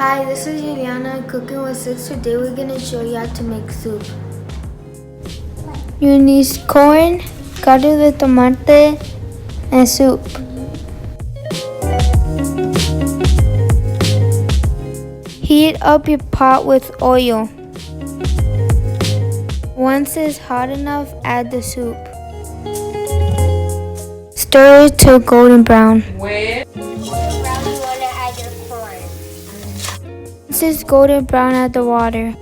Hi, this is Juliana Cooking with Six. Today we're going to show you how to make soup. You need corn, caldo de tomate, and soup. Heat up your pot with oil. Once it's hot enough, add the soup. Stir it till golden brown. Once it's golden brown, add the water.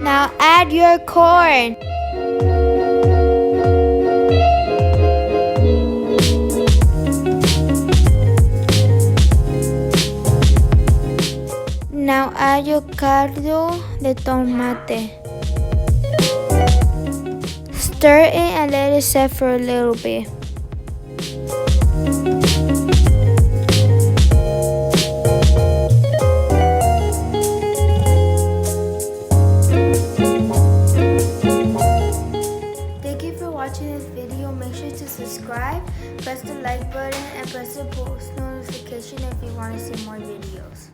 Now add your corn. Now add your caldo de tomate. Stir it and let it set for a little bit. Thank you for watching this video. Make sure to subscribe, press the like button, and press the post notification if you want to see more videos.